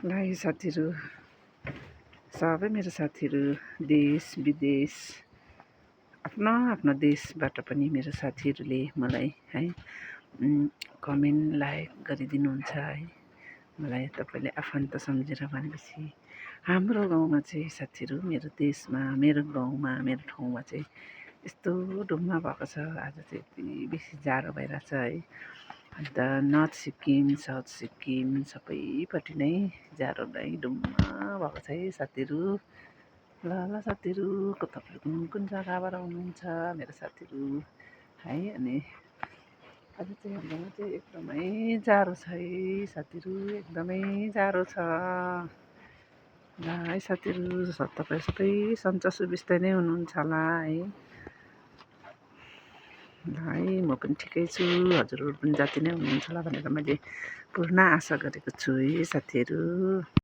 भाइ साथीहरू, सबै मेरो साथीहरू देश विदेश आफ्नो आफ्नो देशबाट पनि मेरो साथीहरूले मलाई है कमेन्ट लाइक गरिदिनुहुन्छ है। मलाई तपाईँले आफन्त सम्झेर भनेपछि हाम्रो गाउँमा चाहिँ साथीहरू, मेरो देशमा, मेरो गाउँमा, मेरो ठाउँमा चाहिँ यस्तो डुम्मा भएको छ। आज चाहिँ यति बेसी जाडो भइरहेछ है। अन्त नर्थ सिक्किम, साउथ सिक्किम सबैपट्टि नै जाडो नै डुम्मा भएको छ है साथीहरू। ल साथीहरू, तपाईँहरू कुन जग्गाबाट हुनुहुन्छ मेरो साथीहरू है। अनि आज चाहिँ हाम्रोमा चाहिँ एकदमै जाडो छ है साथीहरू, एकदमै जाडो छ। ल है साथीहरू, तपाईँ सबै सन्चो सुबिस्ता नै हुनुहुन्छ होला है। ल है, म पनि ठिकै छु, हजुरहरू पनि जति नै हुनुहुन्छ होला भनेर मैले पूर्ण आशा गरेको छु है साथीहरू।